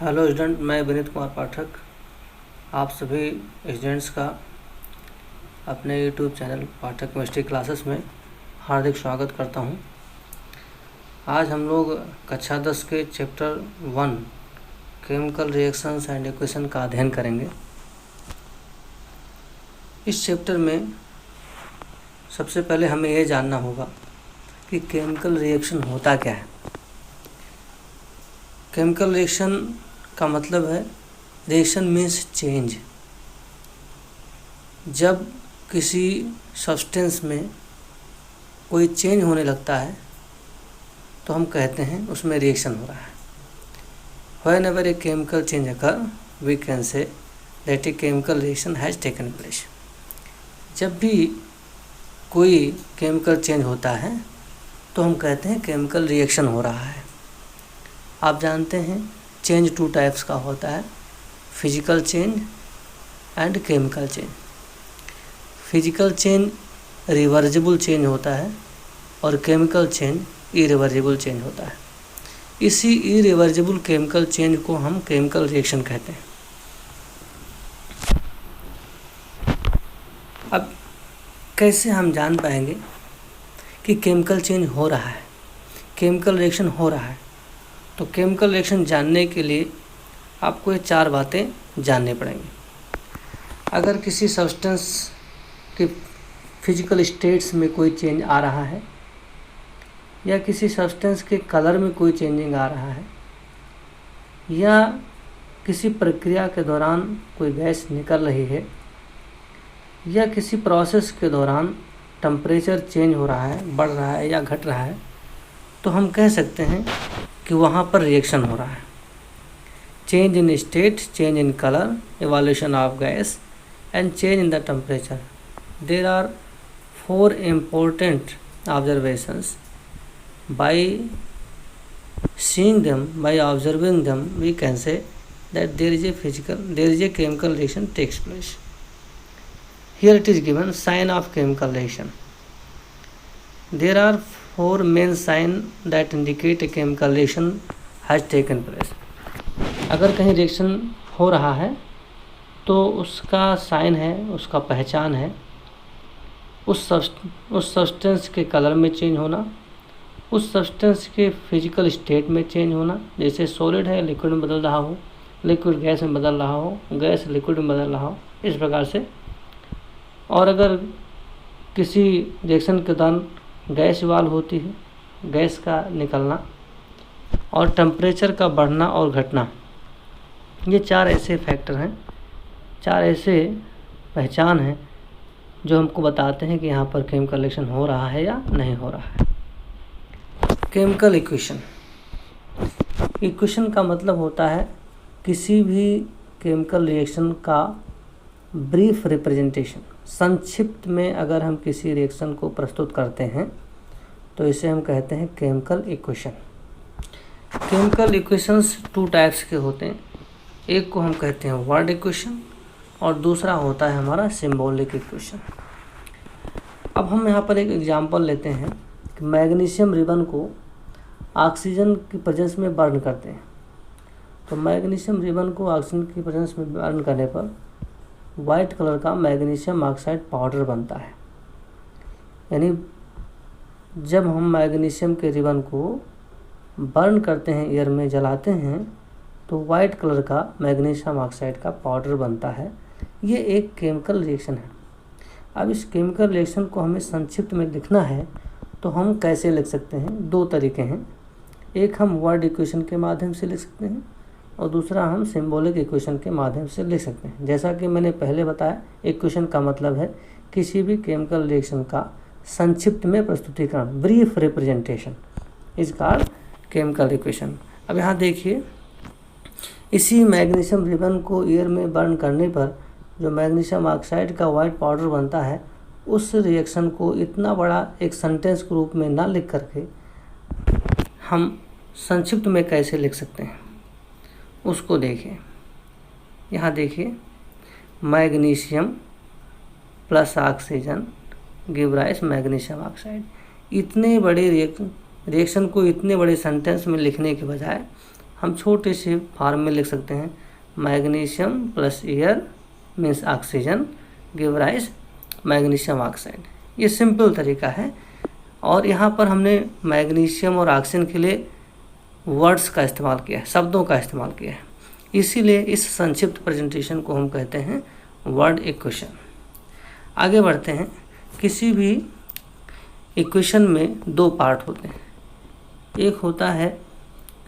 Hello student, मैं विनीत कुमार पाठक आप सभी स्टूडेंट्स का अपने यूट्यूब चैनल पाठक केमिस्ट्री क्लासेस में हार्दिक स्वागत करता हूं। आज हम लोग कक्षा 10 के chapter 1 chemical reactions and equation का अध्ययन करेंगे। इस चैप्टर में सबसे पहले हमें यह जानना होगा कि केमिकल रिएक्शन होता क्या है। केमिकल रिएक्शन का मतलब है रिएक्शन मीन्स चेंज। जब किसी सब्सटेंस में कोई चेंज होने लगता है तो हम कहते हैं उसमें रिएक्शन हो रहा है। Whenever a chemical change occur, we can say that a chemical reaction has taken place. जब भी कोई केमिकल चेंज होता है तो हम कहते हैं केमिकल रिएक्शन हो रहा है। आप जानते हैं चेंज 2 टाइप्स का होता है, physical change and chemical change. Physical change reversible change होता है और केमिकल चेंज इरिवर्जिबल चेंज होता है। इसी इरिवर्जिबल केमिकल चेंज को हम केमिकल रिएक्शन कहते हैं। अब कैसे हम जान पाएंगे कि केमिकल चेंज हो रहा है, केमिकल रिएक्शन हो रहा है? तो केमिकल रिएक्शन जानने के लिए आपको ये 4 बातें जानने पड़ेंगी। अगर किसी सब्सटेंस के फिजिकल स्टेट्स में कोई चेंज आ रहा है या किसी सब्सटेंस के कलर में कोई चेंजिंग आ रहा है या किसी प्रक्रिया के दौरान कोई गैस निकल रही है या किसी प्रोसेस के दौरान टेम्परेचर चेंज हो रहा है, बढ़ रहा है या घट रहा है, तो हम कह सकते हैं कि वहाँ पर रिएक्शन हो रहा है। Change in state, change in colour, evaluation of gas and change in the temperature. There are 4 important observations. By seeing them, by observing them, we can say that there is a chemical reaction takes place. Here it is given sign of chemical reaction. There are 4 main signs that indicate a chemical reaction has taken place. अगर कहीं reaction हो रहा है तो उसका sign है, उसका पहचान है उस सब्सटेंस के कलर में चेंज होना, उस सब्सटेंस के फिजिकल स्टेट में चेंज होना। जैसे सॉलिड है लिक्विड में बदल रहा हो, लिक्विड गैस में बदल रहा हो, गैस लिक्विड में बदल रहा हो, इस प्रकार से। और अगर किसी रिएक्शन के दौरान गैस इवॉल्व होती है, गैस का निकलना और टेम्परेचर का बढ़ना और घटना, ये 4 ऐसे फैक्टर हैं, 4 ऐसे पहचान हैं जो हमको बताते हैं कि यहाँ पर केमिकल रिएक्शन हो रहा है या नहीं हो रहा है। केमिकल इक्वेशन का मतलब होता है किसी भी केमिकल रिएक्शन का ब्रीफ रिप्रेजेंटेशन। संक्षिप्त में अगर हम किसी रिएक्शन को प्रस्तुत करते हैं तो इसे हम कहते हैं chemical equation. Chemical equations 2 types के होते हैं। एक को हम कहते हैं वर्ड इक्वेशन और दूसरा होता है हमारा सिंबॉलिक इक्वेशन। अब हम यहाँ पर एक एग्जांपल लेते हैं कि मैग्नीशियम रिबन को ऑक्सीजन की प्रेजेंस में बर्न करते हैं। तो मैग्नीशियम रिबन को ऑक्सीजन की प्रेजेंस में बर्न करने पर वाइट कलर का मैग्नीशियम ऑक्साइड पाउडर बनता है। यानी जब हम मैग्नीशियम के रिबन को बर्न करते हैं, एयर में जलाते हैं, तो वाइट कलर का मैग्नीशियम ऑक्साइड का पाउडर बनता है। ये एक केमिकल रिएक्शन है। अब इस केमिकल रिएक्शन को हमें संक्षिप्त में लिखना है तो हम कैसे लिख सकते हैं? 2 तरीके हैं। एक हम वर्ड इक्वेशन के माध्यम से लिख सकते हैं और दूसरा हम सिंबॉलिक इक्वेशन के माध्यम से लिख सकते हैं। जैसा कि मैंने पहले बताया, इक्वेशन का मतलब है किसी भी केमिकल रिएक्शन का संक्षिप्त में प्रस्तुतिकरण, brief representation is called chemical equation. अब यहाँ देखिए, इसी मैग्नीशियम रिबन को एयर में बर्न करने पर जो मैग्नीशियम ऑक्साइड का वाइट पाउडर बनता है, उस रिएक्शन को इतना बड़ा एक सेंटेंस के रूप में ना लिख करके हम संक्षिप्त में कैसे लिख सकते हैं उसको देखिए। यहाँ देखिए, magnesium plus oxygen give rise magnesium oxide. इतने बड़े रिएक्शन को इतने बड़े सेंटेंस में लिखने के बजाय हम छोटे से फॉर्म में लिख सकते हैं, magnesium plus air means oxygen give rise magnesium oxide. ये सिंपल तरीका है। और यहाँ पर हमने मैग्नीशियम और ऑक्सीजन के लिए वर्ड्स का इस्तेमाल किया है, शब्दों का इस्तेमाल किया है, इसीलिए इस संक्षिप्त प्रेजेंटेशन को हम कहते हैं वर्ड इक्वेशन। आगे बढ़ते हैं। किसी भी इक्वेशन में दो पार्ट होते हैं, एक होता है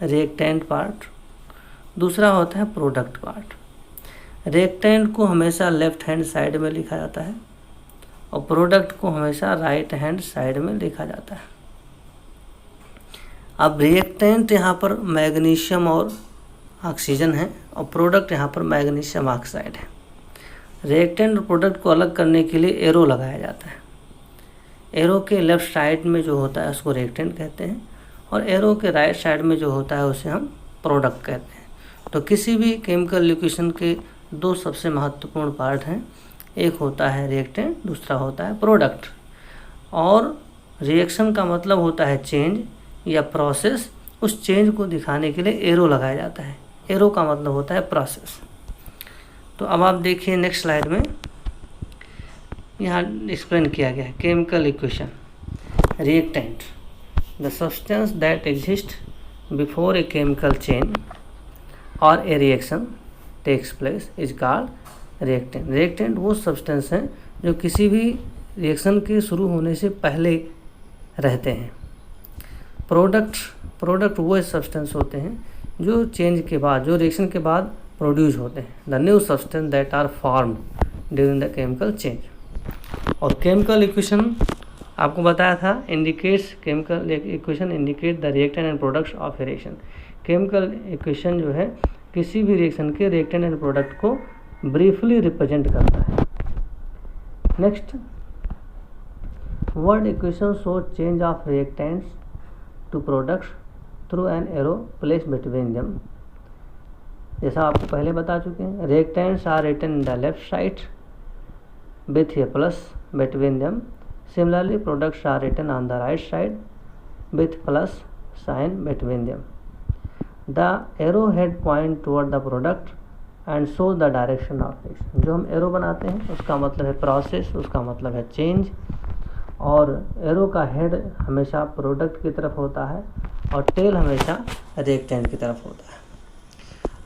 रिएक्टेंट पार्ट, दूसरा होता है प्रोडक्ट पार्ट। रिएक्टेंट को हमेशा लेफ्ट हैंड साइड में लिखा जाता है और प्रोडक्ट को हमेशा राइट हैंड साइड में लिखा जाता है। अब रिएक्टेंट यहाँ पर मैग्नीशियम और ऑक्सीजन है और प्रोडक्ट यहाँ पर मैग्नीशियम ऑक्साइड है। रिएक्टेंट और प्रोडक्ट को अलग करने के लिए एरो लगाया जाता है। एरो के लेफ्ट साइड में जो होता है उसको रिएक्टेंट कहते हैं और एरो के राइट साइड में जो होता है उसे हम प्रोडक्ट कहते हैं। तो किसी भी केमिकल इक्वेशन के दो सबसे महत्वपूर्ण पार्ट हैं, एक होता है रिएक्टेंट, दूसरा होता है प्रोडक्ट। और रिएक्शन का मतलब होता है चेंज या प्रोसेस, उस चेंज को दिखाने के लिए एरो लगाया जाता है। एरो का मतलब होता है प्रोसेस। तो अब आप देखिए नेक्स्ट स्लाइड में यहाँ एक्सप्लेन किया गया है chemical equation. Reactant, the substance that exist before a chemical change or a reaction takes place is called reactant. Reactant वो सब्सटेंस हैं जो किसी भी रिएक्शन के शुरू होने से पहले रहते हैं। प्रोडक्ट वो सब्सटेंस होते हैं जो चेंज के बाद, जो रिएक्शन के बाद प्रोड्यूस होते हैं। The new substance that are formed during the chemical change. और केमिकल इक्वेशन आपको बताया था indicates, chemical equation indicate the reactant and products of a reaction. Chemical equation जो है किसी भी रिएक्शन के रिएक्टेंट एंड प्रोडक्ट को ब्रीफली रिप्रेजेंट करता है। Next, word equation show change of reactants to products through an arrow place between them. जैसा आपको पहले बता चुके हैं, reactants are written in the left side with a plus between them. Similarly, products are written on the right side with plus sign between them. The arrowhead point toward the product and show the direction of reaction. जो हम arrow बनाते हैं उसका मतलब है process, उसका मतलब है चेंज, और एरो का हेड हमेशा प्रोडक्ट की तरफ होता है और टेल हमेशा रिएक्टेंट की तरफ होता है।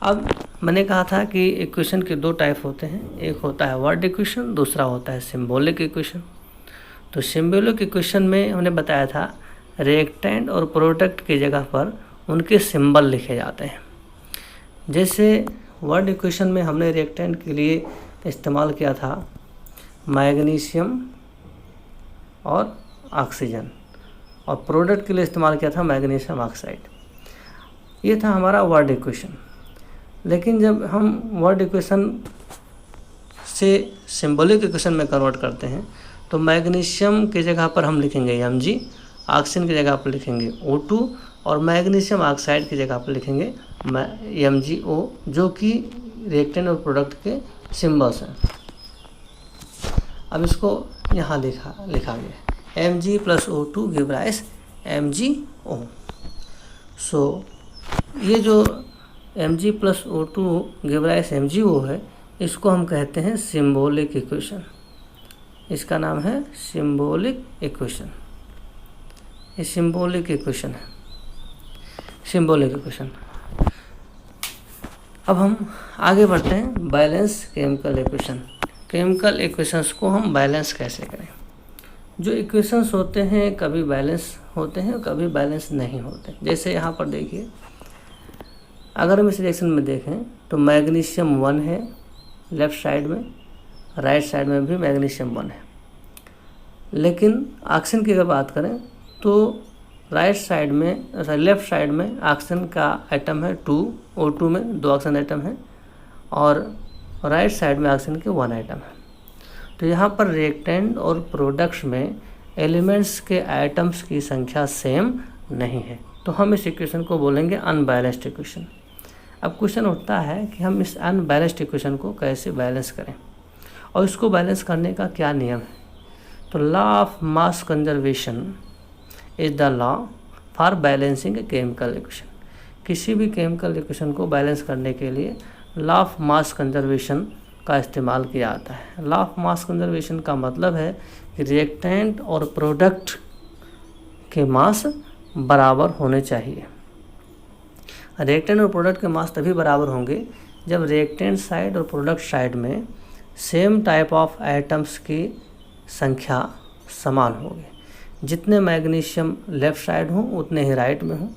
अब मैंने कहा था कि इक्वेशन के दो टाइप होते हैं, एक होता है वर्ड इक्वेशन, दूसरा होता है सिंबॉलिक इक्वेशन। तो सिंबॉलिक इक्वेशन में हमने बताया था रिएक्टेंट और प्रोडक्ट की जगह पर उनके सिंबल लिखे जाते हैं। जैसे वर्ड इक्वेशन में हमने रिएक्टेंट के लिए इस्तेमाल किया था मैग्नीशियम और ऑक्सीजन, और प्रोडक्ट के लिए इस्तेमाल किया था मैग्नीशियम ऑक्साइड। ये था हमारा वर्ड इक्वेशन। लेकिन जब हम वर्ड इक्वेशन से सिंबॉलिक इक्वेशन में कन्वर्ट करते हैं तो मैग्नीशियम की जगह पर हम लिखेंगे Mg, ऑक्सीजन की जगह पर लिखेंगे O2 और मैग्नीशियम ऑक्साइड की जगह पर लिखेंगे MgO, जो कि रिएक्टेंट और प्रोडक्ट के सिंबल्स हैं। अब इसको यहाँ लिखा गया Mg plus O2 give rise MgO। सो ये जो Mg plus O2 give rise MgO है, इसको हम कहते हैं सिंबॉलिक इक्वेशन। इसका नाम है सिंबॉलिक इक्वेशन। ये सिंबॉलिक इक्वेशन है, सिंबॉलिक इक्वेशन। अब हम आगे बढ़ते हैं balance chemical equation. Chemical equations को हम बैलेंस कैसे करें। जो इक्वेशंस होते हैं कभी बैलेंस होते हैं, कभी बैलेंस नहीं होते। जैसे यहाँ पर देखिए, अगर हम इस रिएक्शन में देखें तो मैग्नीशियम 1 है लेफ़्ट साइड में, राइट साइड में भी मैग्नीशियम 1 है। लेकिन ऑक्सीजन की अगर बात करें तो राइट साइड में, लेफ़्ट साइड में ऑक्सीजन का आइटम है 2, O2 में 2 ऑक्सीजन आइटम है, और राइट साइड में ऑक्सीजन के 1 आइटम है। तो यहाँ पर रिएक्टेंट और प्रोडक्ट्स में एलिमेंट्स के आइटम्स की संख्या सेम नहीं है, तो हम इस इक्वेशन को बोलेंगे अनबैलेंस्ड इक्वेशन। अब क्वेश्चन उठता है कि हम इस अनबैलेंस्ड इक्वेशन को कैसे बैलेंस करें और इसको बैलेंस करने का क्या नियम है। तो law of mass conservation is the law for balancing a chemical equation. किसी भी केमिकल इक्वेशन को बैलेंस करने के लिए लॉ ऑफ मास कंजर्वेशन का इस्तेमाल किया जाता है। लॉ ऑफ मास कंजर्वेशन का मतलब है कि रिएक्टेंट और प्रोडक्ट के मास बराबर होने चाहिए। रिएक्टेंट और प्रोडक्ट के मास तभी बराबर होंगे जब रिएक्टेंट साइड और प्रोडक्ट साइड में सेम टाइप ऑफ एटम्स की संख्या समान होगी। जितने मैग्नीशियम लेफ़्ट साइड हों उतने ही राइट में हों,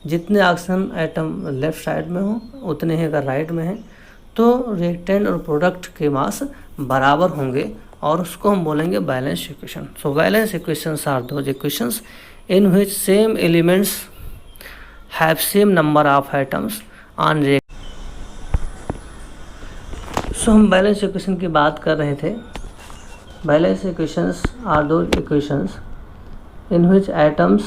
जितने ऑक्सीजन एटम लेफ़्ट साइड में हों उतने ही अगर राइट में हैं तो रिएक्टेंट और प्रोडक्ट के मास बराबर होंगे और उसको हम बोलेंगे balance equation. So balance equations are those equations in which same elements have same number of atoms on react. So हम बैलेंस इक्वेशन की बात कर रहे थे। Balance equations are those equations in which atoms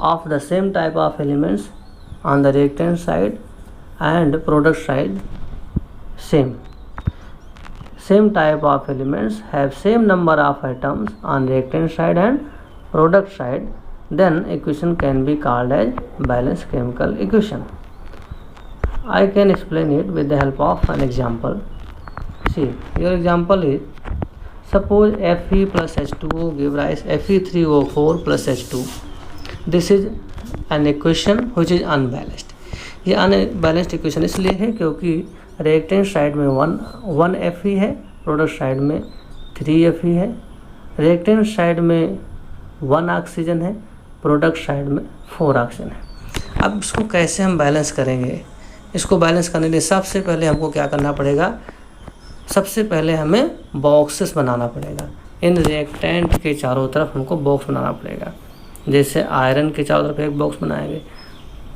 of the same type of elements on the reactant side and product side same type of elements have same number of atoms on reactant side and product side, then equation can be called as balanced chemical equation. I can explain it with the help of an example. See, your example is, suppose Fe plus H2O give rise Fe3O4 plus H2. This is an equation which is unbalanced. ये unbalanced equation इसलिए है क्योंकि reactant side में one Fe है, product side में 3 Fe है, reactant side में 1 oxygen है, प्रोडक्ट साइड में 4 ऑक्सीजन है। अब इसको कैसे हम बैलेंस करेंगे? इसको बैलेंस करने के लिए सबसे पहले हमको क्या करना पड़ेगा? सबसे पहले हमें बॉक्सेस बनाना पड़ेगा। इन रिएक्टेंट के चारों तरफ हमको बॉक्स बनाना पड़ेगा। जैसे आयरन के चारों तरफ एक बॉक्स बनाएंगे,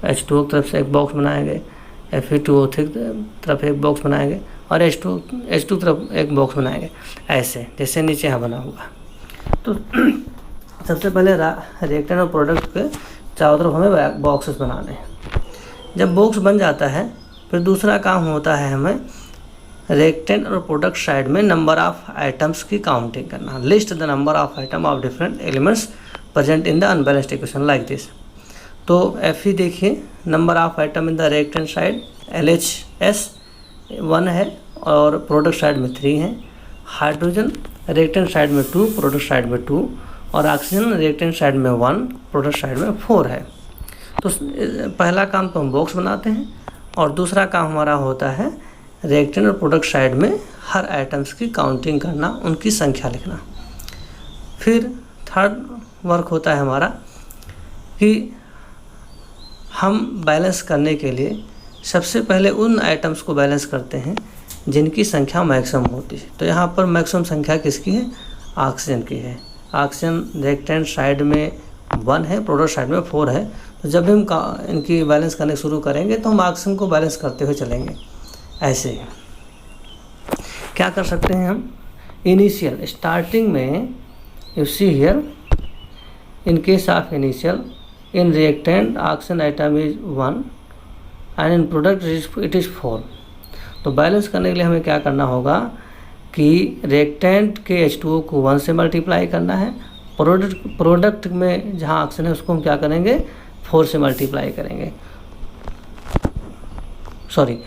H2O की तरफ से एक बॉक्स बनाएंगे, Fe2O की तरफ एक बॉक्स बनाएंगे और H2 तरफ एक बॉक्स बनाएंगे, ऐसे जैसे नीचे यहाँ बना हुआ। तो सबसे पहले रिएक्टेंट और प्रोडक्ट के चारों तरफ हमें बॉक्सेस बनाने हैं। जब बॉक्स बन जाता है फिर दूसरा काम होता है हमें रिएक्टेंट और प्रोडक्ट साइड में नंबर ऑफ आइटम्स की काउंटिंग करना। List the number of item of different elements present in the unbalanced equation like this. तो Fe देखिए, number of item in the reactant side LHS 1 है और product side में 3 है। Hydrogen reactant side में 2, product side में 2 और oxygen reactant side में 1, प्रोडक्ट साइड में 4 है। तो पहला काम तो हम बॉक्स बनाते हैं और दूसरा काम हमारा होता है रिएक्टेंट और प्रोडक्ट साइड में हर आइटम्स की काउंटिंग करना, उनकी संख्या लिखना। फिर थर्ड वर्क होता है हमारा कि हम बैलेंस करने के लिए सबसे पहले उन आइटम्स को बैलेंस करते हैं जिनकी संख्या मैक्सिमम होती है। तो यहाँ पर मैक्सिमम संख्या किसकी है? ऑक्सीजन की है। ऑक्सीजन रिएक्टेंट साइड में 1 है, प्रोडक्ट साइड में 4 है। तो जब हम इनकी बैलेंस करने शुरू करेंगे तो हम ऑक्सीजन को बैलेंस करते हुए चलेंगे। ऐसे ही क्या कर सकते हैं हम? इनिशियल स्टार्टिंग में you see here, in case of initial, in reactant oxygen atom is 1 and in product it is 4। तो बैलेंस करने के लिए हमें क्या करना होगा कि रिएक्टेंट के H2O को 1 से मल्टीप्लाई करना है, प्रोडक्ट में जहाँ ऑक्सीजन है उसको हम क्या करेंगे? 4 से मल्टीप्लाई करेंगे। सॉरी,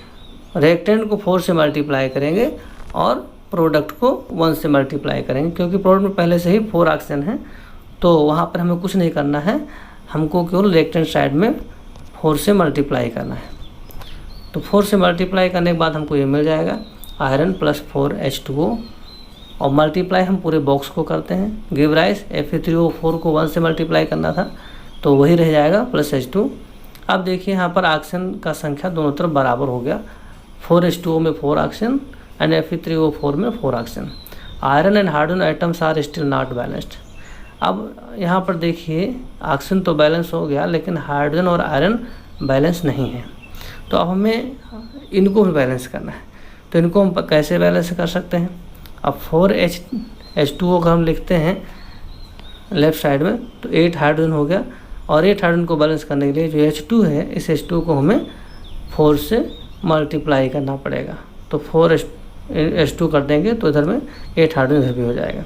रिएक्टेंट को 4 से मल्टीप्लाई करेंगे और प्रोडक्ट को 1 से मल्टीप्लाई करेंगे, क्योंकि प्रोडक्ट में पहले से ही 4 ऑक्सीजन है तो वहाँ पर हमें कुछ नहीं करना है, हमको केवल रिएक्टेंट साइड में 4 से मल्टीप्लाई करना है। तो 4 से मल्टीप्लाई करने के बाद हमको ये मिल जाएगा आयरन प्लस 4 H2O और मल्टीप्लाई हम पूरे बॉक्स को करते हैं। गिव राइस Fe3O4 को 1 से मल्टीप्लाई करना था तो वही रह जाएगा प्लस H2। अब देखिए यहाँ पर ऑक्सीजन का संख्या दोनों तरफ बराबर हो गया, 4 H2O में 4 ऑक्सीजन एंड Fe3O4 में 4 oxygen. Iron and hydrogen items are still not balanced. अब यहाँ पर देखिए ऑक्सीजन तो बैलेंस हो गया लेकिन हाइड्रोजन और आयरन बैलेंस नहीं है। तो अब हमें इनको भी बैलेंस करना है। तो इनको हम कैसे बैलेंस कर सकते हैं? अब 4H2O का हम लिखते हैं लेफ़्ट साइड में, तो 8 हाइड्रोजन हो गया और 8 हाइड्रोजन को बैलेंस करने के लिए जो H2 है, इस H2 को हमें 4 से मल्टीप्लाई करना पड़ेगा। तो 4H2 कर देंगे तो इधर में 8 हाइड्रोजन इधर भी हो जाएगा।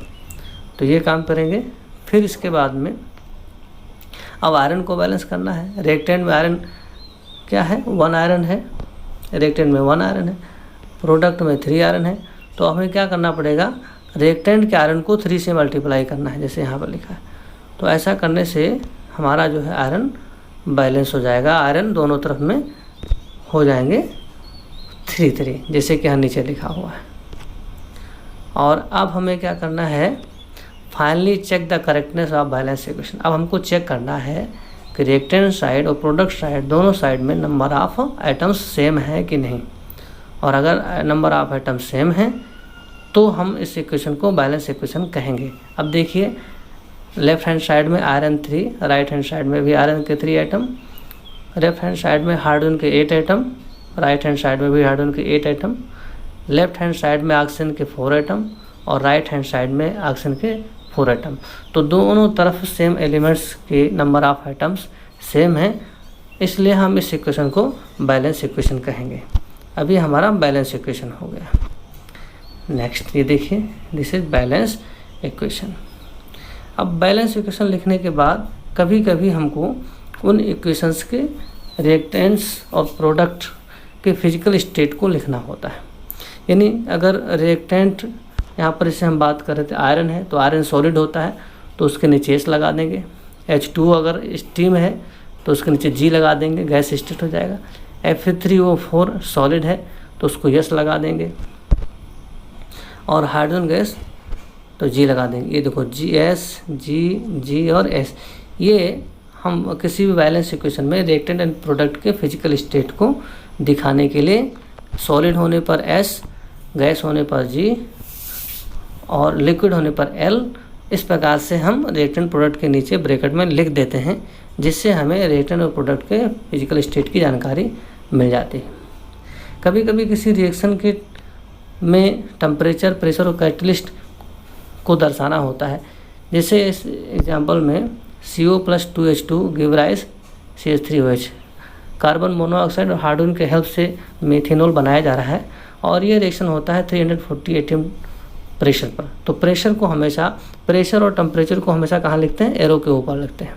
तो ये काम करेंगे। फिर इसके बाद में अब आयरन को बैलेंस करना है। रिएक्टेंट में आयरन क्या है, 1 आयरन है, रिएक्टेंट में 1 आयरन है, प्रोडक्ट में 3 आयरन है। तो हमें क्या करना पड़ेगा, रिएक्टेंट के आयरन को 3 से मल्टीप्लाई करना है, जैसे यहाँ पर लिखा है। तो ऐसा करने से हमारा जो है आयरन बैलेंस हो जाएगा, आयरन दोनों तरफ में हो जाएंगे 3, जैसे कि यहाँ नीचे लिखा हुआ है। और अब हमें क्या करना है, finally check the correctness of balance equation. अब हमको चेक करना है कि रिएक्टेंट साइड और प्रोडक्ट साइड दोनों साइड में नंबर ऑफ आइटम्स सेम है कि नहीं। और अगर नंबर ऑफ आइटम्स सेम हैं तो हम इस इक्वेशन को बैलेंस इक्वेशन कहेंगे। अब देखिए, लेफ्ट हैंड साइड में आयरन 3, राइट हैंड साइड में भी आयरन के 3 आइटम, लेफ्ट हैंड साइड में हाइड्रोजन के 8 आइटम, राइट हैंड साइड में भी हाइड्रोजन के 8 आइटम, लेफ्ट हैंड साइड में ऑक्सीजन के 4 आइटम और राइट हैंड साइड में ऑक्सीजन के 4 आइटम। तो दोनों तरफ सेम एलिमेंट्स के नंबर ऑफ आइटम्स सेम हैं, इसलिए हम इस इक्वेशन को बैलेंस इक्वेशन कहेंगे। अभी हमारा बैलेंस इक्वेशन हो गया। नेक्स्ट ये देखिए, दिस इज बैलेंस इक्वेशन। अब बैलेंस इक्वेशन लिखने के बाद कभी कभी हमको उन इक्वेशंस के रिएक्टेंट्स और प्रोडक्ट के फिजिकल स्टेट को लिखना होता है। यानी अगर रिएक्टेंट यहाँ पर इसे हम बात कर रहे थे आयरन है, तो आयरन सॉलिड होता है तो उसके नीचे एस लगा देंगे। H2 अगर स्टीम है तो उसके नीचे G लगा देंगे, गैस स्टेट हो जाएगा। Fe3O4 सॉलिड है तो उसको यस लगा देंगे। और हाइड्रोजन गैस तो G लगा देंगे। ये देखो GS, G और S। ये हम किसी भी बैलेंस इक्वेशन में रिएक्टेंट एंड प्रोडक्ट के फिजिकल स्टेट को दिखाने के लिए सॉलिड होने पर S, गैस होने पर G और लिक्विड होने पर L, इस प्रकार से हम रिएक्टेंट प्रोडक्ट के नीचे ब्रैकेट में लिख देते हैं, जिससे हमें रिएक्टेंट और प्रोडक्ट के फिजिकल स्टेट की जानकारी मिल जाती है। कभी कभी किसी रिएक्शन के में टेम्परेचर, प्रेशर और कैटलिस्ट को दर्शाना होता है। जैसे इस एग्जांपल में CO+2H2 give rise CH3OH। Carbon monoxide और हाइड्रोजन के हेल्प से मेथेनॉल बनाया जा रहा है और ये रिएक्शन होता है 340 atm प्रेशर पर। तो प्रेशर को हमेशा, प्रेशर और टेम्परेचर को हमेशा कहाँ लिखते हैं, एरो के ऊपर लिखते हैं।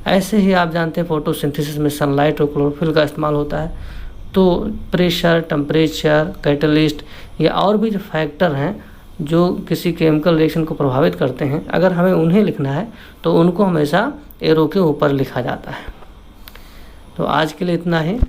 ऐसे ही आप जानते हैं फोटोसिंथेसिस में सनलाइट और क्लोरोफिल का इस्तेमाल होता है। तो प्रेशर, टेम्परेचर, कैटलिस्ट या और भी जो फैक्टर हैं जो किसी केमिकल रिएक्शन को प्रभावित करते हैं, अगर हमें उन्हें लिखना है तो उनको हमेशा एरो के ऊपर लिखा जाता है। तो आज के लिए इतना ही।